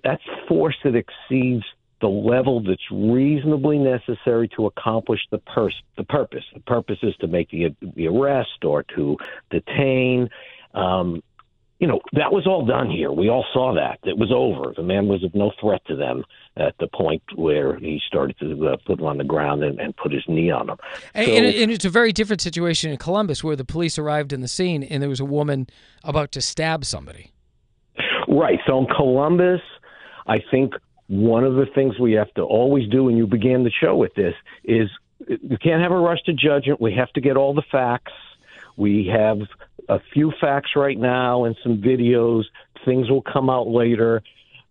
that's force that exceeds the level that's reasonably necessary to accomplish the purpose. The purpose is to make the arrest or to detain. That was all done here. We all saw that. It was over. The man was of no threat to them at the point where he started to put him on the ground and put his knee on him. And it's a very different situation in Columbus, where the police arrived in the scene and there was a woman about to stab somebody. Right. So in Columbus, I think one of the things we have to always do, and you began the show with this, is you can't have a rush to judgment. We have to get all the facts. We have a few facts right now and some videos. Things will come out later.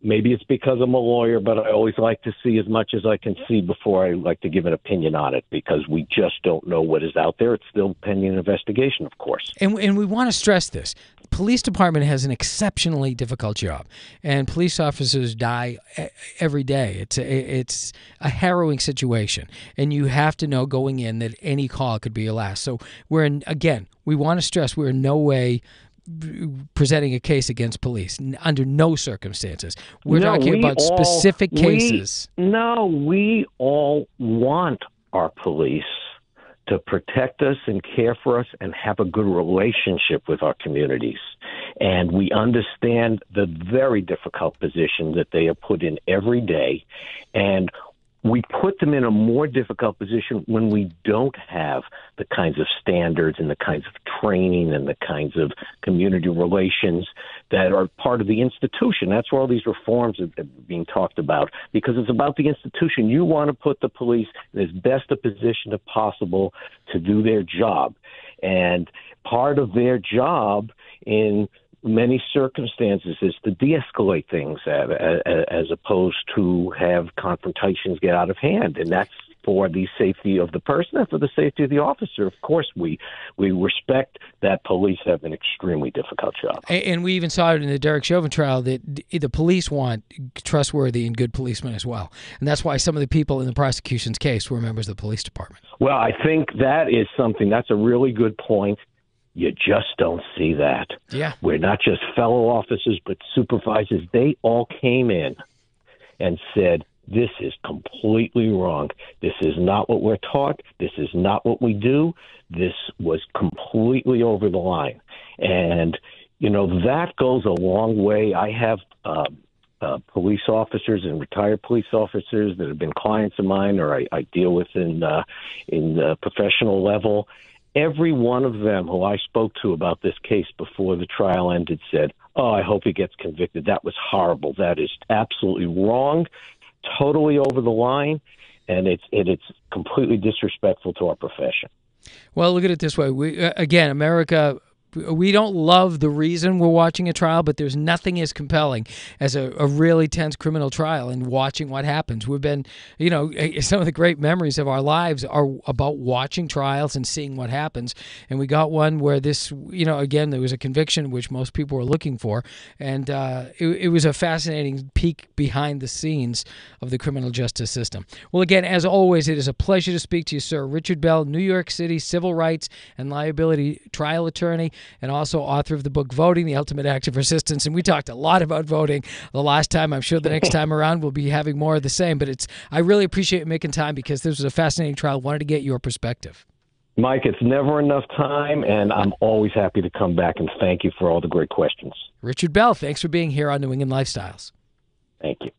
Maybe it's because I'm a lawyer, but I always like to see as much as I can see before I like to give an opinion on it, because we just don't know what is out there. It's still pending an investigation, of course. And we want to stress this. Police department has an exceptionally difficult job, and police officers die every day. It's a harrowing situation, and you have to know going in that any call could be your last. So we want to stress we're in no way presenting a case against police, under no circumstances. We're talking about specific cases. We all want our police to protect us and care for us and have a good relationship with our communities. And we understand the very difficult position that they are put in every day. And we put them in a more difficult position when we don't have the kinds of standards and the kinds of training and the kinds of community relations that are part of the institution. That's where all these reforms are being talked about, because it's about the institution. You want to put the police in as best a position as possible to do their job. And part of their job in many circumstances is to de-escalate things as opposed to have confrontations get out of hand. And that's for the safety of the person and for the safety of the officer. Of course, we respect that police have an extremely difficult job. And we even saw it in the Derek Chauvin trial that the police want trustworthy and good policemen as well. And that's why some of the people in the prosecution's case were members of the police department. Well, I think that's a really good point. You just don't see that. Yeah. We're not just fellow officers, but supervisors. They all came in and said, this is completely wrong. This is not what we're taught. This is not what we do. This was completely over the line. And, that goes a long way. I have police officers and retired police officers that have been clients of mine, or I deal with in the professional level. Every one of them who I spoke to about this case before the trial ended said, I hope he gets convicted. That was horrible. That is absolutely wrong, totally over the line, and it's completely disrespectful to our profession. Well, look at it this way. America, we don't love the reason we're watching a trial, but there's nothing as compelling as a really tense criminal trial and watching what happens. We've been, some of the great memories of our lives are about watching trials and seeing what happens. And we got one where this, again, there was a conviction which most people were looking for. And it was a fascinating peek behind the scenes of the criminal justice system. Well, again, as always, it is a pleasure to speak to you, sir. Richard Bell, New York City civil rights and liability trial attorney, and also author of the book Voting, the Ultimate Act of Resistance. And we talked a lot about voting the last time. I'm sure the next time around we'll be having more of the same. But I really appreciate you making time, because this was a fascinating trial. Wanted to get your perspective. Mike, it's never enough time, and I'm always happy to come back, and thank you for all the great questions. Richard Bell, thanks for being here on New England Lifestyles. Thank you.